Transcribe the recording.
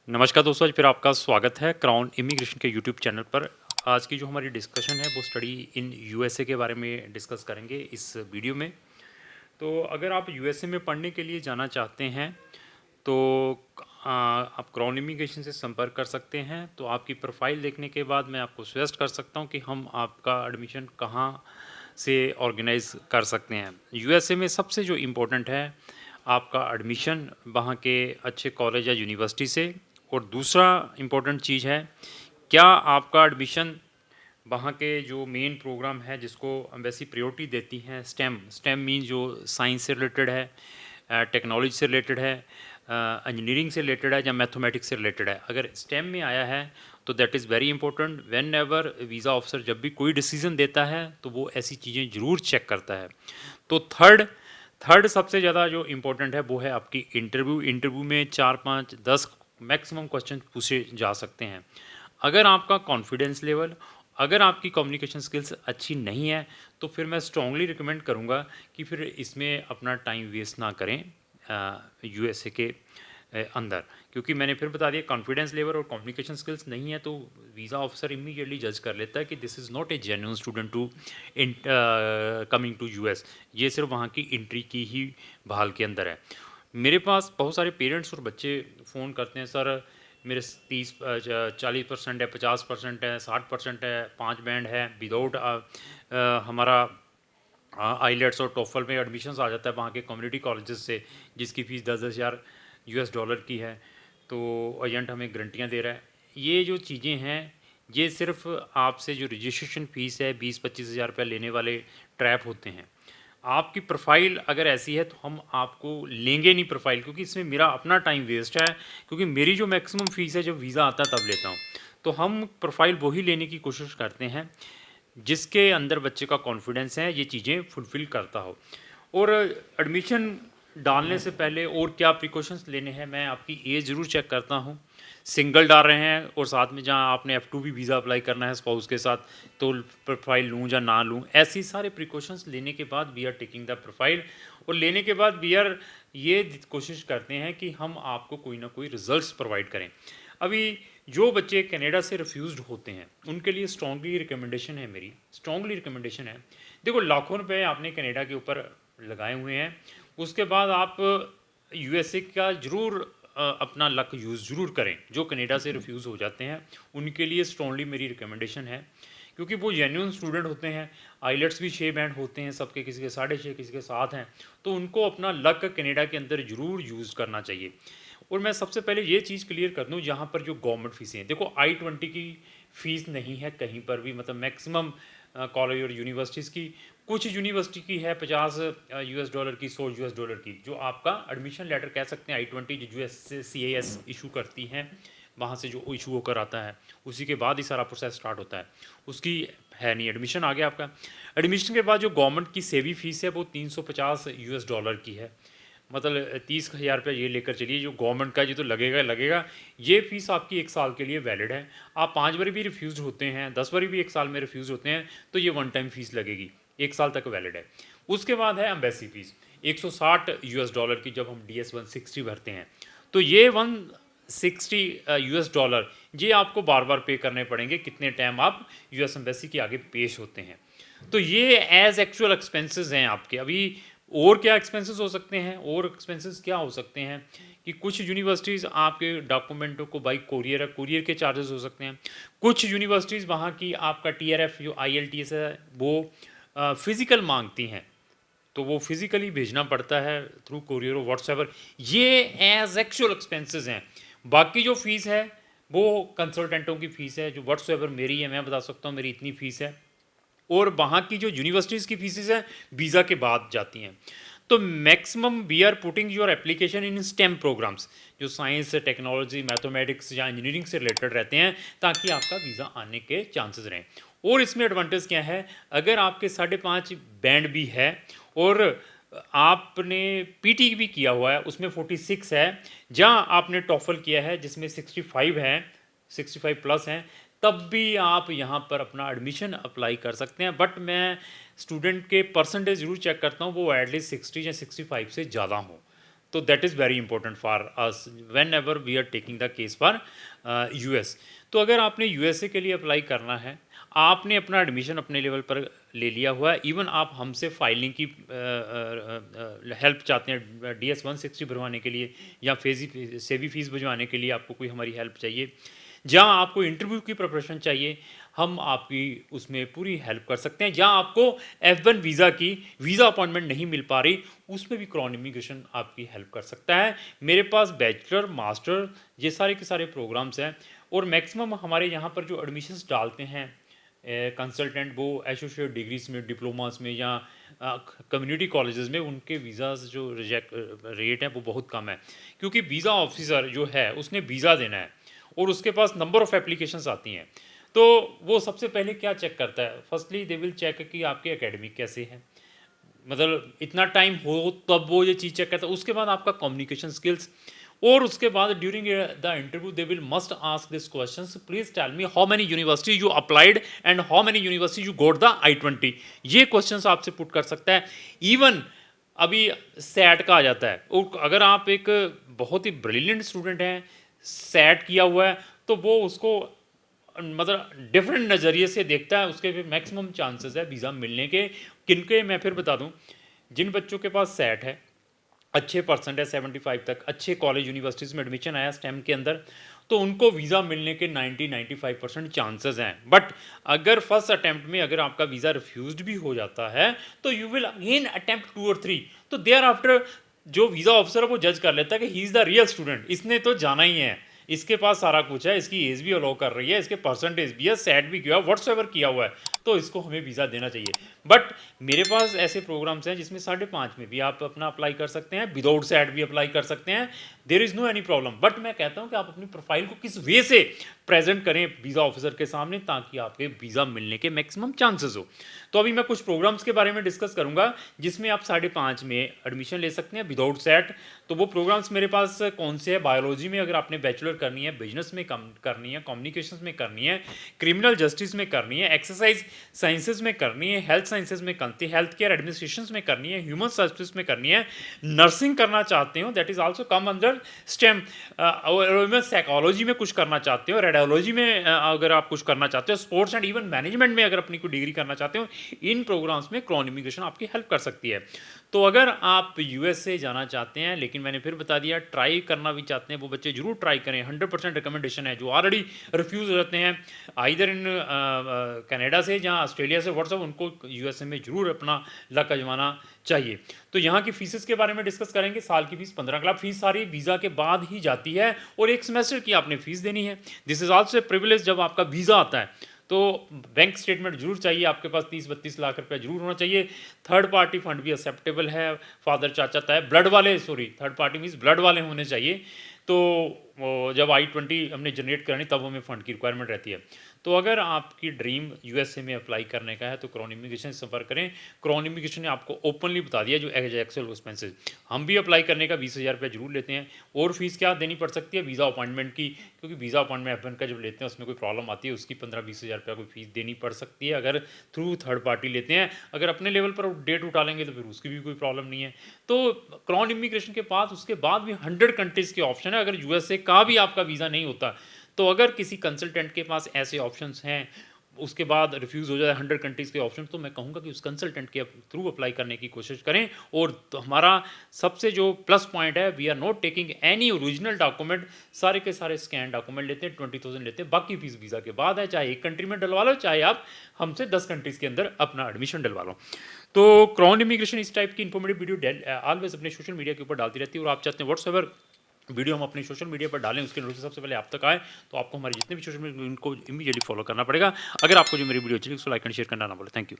नमस्कार दोस्तों, आज फिर आपका स्वागत है क्राउन इमिग्रेशन के यूट्यूब चैनल पर। आज की जो हमारी डिस्कशन है वो स्टडी इन यूएसए के बारे में डिस्कस करेंगे इस वीडियो में। तो अगर आप यूएसए में पढ़ने के लिए जाना चाहते हैं तो आप क्राउन इमिग्रेशन से संपर्क कर सकते हैं। तो आपकी प्रोफाइल देखने के बाद मैं आपको सजेस्ट कर सकता हूं कि हम आपका एडमिशन कहां से ऑर्गेनाइज कर सकते हैं। यूएसए में सबसे जो इम्पोर्टेंट है आपका एडमिशन वहाँ के अच्छे कॉलेज या यूनिवर्सिटी से, और दूसरा इम्पोर्टेंट चीज़ है क्या आपका एडमिशन वहाँ के जो मेन प्रोग्राम है जिसको एम्बेसी प्रायोरिटी देती हैं, स्टेम मीन जो साइंस से रिलेटेड है, टेक्नोलॉजी से रिलेटेड है, इंजीनियरिंग से रिलेटेड है या मैथमेटिक्स से रिलेटेड है। अगर स्टेम में आया है तो that is very important. When ever visa officer जब भी कोई डिसीजन देता है तो वो ऐसी चीज़ें ज़रूर चेक करता है। तो थर्ड सबसे ज़्यादा जो इम्पोर्टेंट है वो है आपकी इंटरव्यू में 4 5 10 मैक्सिमम क्वेश्चन पूछे जा सकते हैं। अगर आपका कॉन्फिडेंस लेवल, अगर आपकी कम्युनिकेशन स्किल्स अच्छी नहीं है तो फिर मैं स्ट्रांगली रिकमेंड करूंगा कि फिर इसमें अपना टाइम वेस्ट ना करें यूएसए के अंदर, क्योंकि मैंने फिर बता दिया कॉन्फिडेंस लेवल और कम्युनिकेशन स्किल्स नहीं है तो वीज़ा ऑफिसर इमीडिएटली जज कर लेता है कि this is not a genuine student to coming to US. ये सिर्फ वहाँ की एंट्री की ही बहाल के अंदर है। मेरे पास बहुत सारे पेरेंट्स और बच्चे फ़ोन करते हैं, सर मेरे 40% है, 50% है, 60% है, 5 बैंड है, विदाउट हमारा आईलेट्स और टोफल में एडमिशन्स आ जाता है वहाँ के कम्युनिटी कॉलेजेस से, जिसकी फ़ीस 10,000 US डॉलर की है। तो एजेंट हमें गारंटियाँ दे रहा है। ये जो चीज़ें हैं ये सिर्फ आपसे जो रजिस्ट्रेशन फ़ीस है 20-25 हज़ार रुपये लेने वाले ट्रैप होते हैं। आपकी प्रोफाइल अगर ऐसी है तो हम आपको लेंगे नहीं प्रोफाइल, क्योंकि इसमें मेरा अपना टाइम वेस्ट है, क्योंकि मेरी जो मैक्सिमम फ़ीस है जब वीज़ा आता है तब लेता हूँ। तो हम प्रोफाइल वही लेने की कोशिश करते हैं जिसके अंदर बच्चे का कॉन्फिडेंस है, ये चीज़ें फुलफ़िल करता हो। और एडमिशन डालने से पहले और क्या प्रिकॉशंस लेने हैं, मैं आपकी एज ज़रूर चेक करता हूँ। सिंगल डाल रहे हैं और साथ में जहाँ आपने F2 भी वीज़ा अप्लाई करना है स्पाउस के साथ, तो प्रोफाइल लूँ या ना लूँ, ऐसी सारे प्रिकॉशंस लेने के बाद we are taking the profile. और लेने के बाद वी आर ये कोशिश करते हैं कि हम आपको कोई ना कोई रिजल्ट्स प्रोवाइड करें। अभी जो बच्चे कनाडा से रिफ्यूज़्ड होते हैं उनके लिए स्ट्रॉन्गली रिकमेंडेशन है, मेरी स्ट्रॉन्गली रिकमेंडेशन है। देखो लाखों रुपए आपने कनाडा के ऊपर लगाए हुए हैं, उसके बाद आप यूएसए का ज़रूर अपना लक यूज़ ज़रूर करें। जो कनाडा से रिफ्यूज़ हो जाते हैं उनके लिए स्ट्रॉन्गली मेरी रिकमेंडेशन है, क्योंकि वो जेन्युइन स्टूडेंट होते हैं। आईलेट्स भी 6 बैंड होते हैं सबके, किसी के 6.5 किसी के 7 हैं। तो उनको अपना लक कनाडा के अंदर ज़रूर यूज़ करना चाहिए। और मैं सबसे पहले ये चीज़ क्लियर कर दूँ, यहाँ पर जो गवर्नमेंट फ़ीसें हैं, देखो I-20 की फ़ीस नहीं है कहीं पर भी, मतलब मैक्सिमम कॉलेज और यूनिवर्सिटीज़ की। कुछ यूनिवर्सिटी की है 50 US डॉलर की, 100 US डॉलर की, जो आपका एडमिशन लेटर कह सकते हैं I-20 जो USCIS इशू करती हैं, वहाँ से जो इशू होकर आता है उसी के बाद ही सारा प्रोसेस स्टार्ट होता है। उसकी है नहीं, एडमिशन आ गया आपका। एडमिशन के बाद जो गवर्नमेंट की सेवी फ़ीस है वो 350 US डॉलर की है, मतलब 30,000 रुपये ये लेकर चलिए। जो गवर्नमेंट का ये तो लगेगा लगेगा। ये फ़ीस आपकी 1 साल के लिए वैलिड है। आप 5 बार भी रिफ्यूज़ होते हैं, 10 बार भी 1 साल में रिफ्यूज़ होते हैं तो ये वन टाइम फ़ीस लगेगी, 1 साल तक वैलिड है। उसके बाद है एम्बेसी फ़ीस 160 US डॉलर की, जब हम DS 160 भरते हैं तो ये 160 US डॉलर ये आपको बार बार पे करने पड़ेंगे कितने टाइम आप US एम्बेसी के आगे पेश होते हैं। तो ये एज एक्चुअल एक्सपेंसेस हैं आपके। अभी और क्या एक्सपेंसेस हो सकते हैं, और एक्सपेंसेस क्या हो सकते हैं कि कुछ यूनिवर्सिटीज़ आपके डॉक्यूमेंटों को बाई कोरियर है, कोरियर के चार्जेस हो सकते हैं। कुछ यूनिवर्सिटीज़ वहाँ की आपका TRF जो IELTS है वो फिज़िकल मांगती हैं, तो वो फिज़िकली भेजना पड़ता है थ्रू कोरियर और व्हाट्सएवर। ये एज एक्चुअल एक्सपेंसेस हैं। बाकी जो फ़ीस है वो कंसल्टेंटों की फ़ीस है, जो व्हाट्सएवर मेरी है, मैं बता सकता हूँ मेरी इतनी फ़ीस है। और वहाँ की जो यूनिवर्सिटीज़ की फीसेस हैं वीज़ा के बाद जाती हैं। तो maximum we are putting your application in STEM programs, जो साइंस, टेक्नोलॉजी, मैथमेटिक्स या इंजीनियरिंग से रिलेटेड रहते हैं, ताकि आपका वीज़ा आने के चांसेस रहें। और इसमें एडवांटेज क्या है, अगर आपके 5.5 बैंड भी है और आपने पीटी भी किया हुआ है उसमें 46 है, जहाँ आपने टॉफल किया है जिसमें 65 है, 65 प्लस हैं, तब भी आप यहाँ पर अपना एडमिशन अप्लाई कर सकते हैं। बट मैं स्टूडेंट के परसेंटेज ज़रूर चेक करता हूँ वो एटलीस्ट 60 या 65 से ज़्यादा हो, तो that is very important for us whenever we are taking the case for US. तो अगर आपने यूएसए के लिए अप्लाई करना है, आपने अपना एडमिशन अपने लेवल पर ले लिया हुआ है, इवन आप हमसे फाइलिंग की हेल्प चाहते हैं DS 160 भरवाने के लिए या सेवी फीस भिजवाने के लिए आपको कोई हमारी हेल्प चाहिए, जहाँ आपको इंटरव्यू की प्रिपरेशन चाहिए, हम आपकी उसमें पूरी हेल्प कर सकते हैं। जहाँ आपको F1 वीज़ा की वीज़ा अपॉइंटमेंट नहीं मिल पा रही, उसमें भी क्राउन इमिग्रेशन आपकी हेल्प कर सकता है। मेरे पास बैचलर, मास्टर ये सारे के सारे प्रोग्राम्स हैं और मैक्सिमम हमारे यहाँ पर जो एडमिशन्स डालते हैं कंसल्टेंट, वो एसोसिएट डिग्रीज में, डिप्लोमास में या कम्युनिटी कॉलेजेस में, उनके वीज़ाज जो रिजेक्ट रेट है वो बहुत कम है, क्योंकि वीज़ा ऑफिसर जो है उसने वीज़ा देना है और उसके पास नंबर ऑफ़ एप्लीकेशंस आती हैं। तो वो सबसे पहले क्या चेक करता है, फर्स्टली दे विल चेक कि आपके एकेडमिक कैसे हैं, मतलब इतना टाइम हो तब वो ये चीज़ चेक करता है। उसके बाद आपका कम्युनिकेशन स्किल्स, और उसके बाद during the interview they will must ask this questions, please tell me how many university you applied and how many university you got the I-20। ये क्वेश्चंस आपसे पुट कर सकता है। इवन अभी सैट का आ जाता है, और अगर आप एक बहुत ही ब्रिलियंट स्टूडेंट हैं, सैट किया हुआ है, तो वो उसको मतलब डिफरेंट नज़रिए से देखता है, उसके भी मैक्सिमम चांसेस है वीज़ा मिलने के। किनके मैं फिर बता दूं, जिन बच्चों के पास सेट है, अच्छे परसेंट है 75 तक, अच्छे कॉलेज यूनिवर्सिटीज़ में एडमिशन आया स्टेम के अंदर, तो उनको वीज़ा मिलने के 90-95% चांसेस हैं। बट अगर फर्स्ट अटैम्प्ट में अगर आपका वीज़ा रिफ्यूज्ड भी हो जाता है, तो यू विल अगेन अटैम्प्ट 2 और 3, तो देयर आफ्टर जो वीज़ा ऑफिसर है वो जज कर लेता है कि he is the real student, इसने तो जाना ही है, इसके पास सारा कुछ है, इसकी एज भी अलाउ कर रही है, इसके परसेंटेज भी है, सेट भी किया, व्हाट्सएवर किया हुआ है, तो इसको हमें वीज़ा देना चाहिए। बट मेरे पास ऐसे प्रोग्राम्स हैं जिसमें 5.5 में भी आप अपना अप्लाई कर सकते हैं, विदाउट सेट भी अप्लाई कर सकते हैं, there is no any problem. But मैं कहता हूँ कि आप अपनी प्रोफाइल को किस वे से प्रेजेंट करें वीज़ा ऑफिसर के सामने, ताकि आपके वीज़ा मिलने के मैक्सिमम चांसेस हो। तो अभी मैं कुछ प्रोग्राम्स के बारे में डिस्कस करूंगा जिसमें आप 5.5 में एडमिशन ले सकते हैं विदाउट सेट। तो वो प्रोग्राम्स मेरे पास कौन से हैं? बायोलॉजी में अगर आपने बैचलर करनी है, बिजनेस में करनी है, कम्युनिकेशन में करनी है, क्रिमिनल जस्टिस में करनी है, एक्सरसाइज साइंसेज में करनी है, हेल्थ साइंसेज में करनी है, हेल्थ केयर एडमिनिस्ट्रेशन में करनी है, ह्यूमन सर्विस में करनी है, नर्सिंग करना चाहते हो, that is also come under stem, psychology में कुछ करना चाहते हो, रेडियोलॉजी में अगर आप कुछ करना चाहते हो, स्पोर्ट्स एंड इवन मैनेजमेंट में अगर अपनी कोई डिग्री करना चाहते हो, इन प्रोग्राम्स में क्राउन इमिग्रेशन आपकी हेल्प कर सकती है। तो अगर आप यूएसए जाना चाहते हैं, लेकिन मैंने फिर बता दिया ट्राई करना भी चाहते हैं, वो बच्चे जरूर ट्राई करें। 100% रिकमेंडेशन है। जो ऑलरेडी रिफ्यूज हो जाते हैं आइदर इन कनाडा से या ऑस्ट्रेलिया से, व्हाट्सअप, उनको यूएसए में जरूर अपना लक आजमाना चाहिए। तो यहाँ की फीसेस के बारे में डिस्कस करेंगे। साल की फीस 15 लाख, फीस सारी वीज़ा के बाद ही जाती है और एक सेमेस्टर की आपने फीस देनी है। This is also a privilege. जब आपका वीज़ा आता है तो बैंक स्टेटमेंट जरूर चाहिए, आपके पास 30-32 लाख रुपया जरूर होना चाहिए। थर्ड पार्टी फंड भी एक्सेप्टेबल है, फादर चाचा ताया ब्लड वाले, sorry third party means blood वाले होने चाहिए। तो जब I-20 हमने जनरेट करानी तब हमें फ़ंड की रिक्वायरमेंट रहती है। तो अगर आपकी ड्रीम यूएसए में अप्लाई करने का है तो क्राउन इमिग्रेशन से संपर्क करें। क्राउन इमिग्रेशन ने आपको ओपनली बता दिया जो एक्सेल एक्सपेंसेस। हम भी अप्लाई करने का 20,000 रुपये जरूर लेते हैं। और फीस क्या देनी पड़ सकती है? वीज़ा अपॉइंटमेंट की, क्योंकि वीज़ा अपॉइंटमेंट F1 का जब लेते हैं उसमें कोई प्रॉब्लम आती है, उसकी 15-20 हज़ार रुपये कोई फीस देनी पड़ सकती है अगर थ्रू थर्ड पार्टी लेते हैं। अगर अपने लेवल पर डेट उठा लेंगे तो फिर उसकी भी कोई प्रॉब्लम नहीं है। तो क्राउन इमिग्रेशन के पास उसके बाद भी 100 कंट्रीज़ के ऑप्शन है। अगर यूएसए का भी आपका वीज़ा नहीं होता, तो अगर किसी कंसल्टेंट के पास ऐसे ऑप्शंस हैं, उसके बाद रिफ्यूज़ हो जाए 100 कंट्रीज़ के ऑप्शन, तो मैं कहूँगा कि उस कंसल्टेंट के थ्रू अप्लाई करने की कोशिश करें। और तो हमारा सबसे जो प्लस पॉइंट है, we are not taking any original document, सारे के सारे स्कैन डॉक्यूमेंट लेते हैं, 20,000 लेते हैं, बाकी फीस वीज़ा के बाद है। चाहे एक कंट्री में डलवा लो, चाहे आप हमसे 10 कंट्रीज़ के अंदर अपना एडमिशन डलवा लो। तो क्राउन इमिग्रेशन इस टाइप की इन्फॉर्मेटिव वीडियो ऑलवेज अपने सोशल मीडिया के ऊपर डालती रहती है। और आप चाहते हैं व्हाट्सएवर वीडियो हम अपने सोशल मीडिया पर डालें, उसके नोटिस सबसे पहले आप तक आए, तो आपको हमारे जितने भी सोशल मीडिया उनको इमीडिएटली फॉलो करना पड़ेगा। अगर आपको जो मेरी वीडियो अच्छी लगी उसको लाइक एंड शेयर करना ना भूलें। Thank you.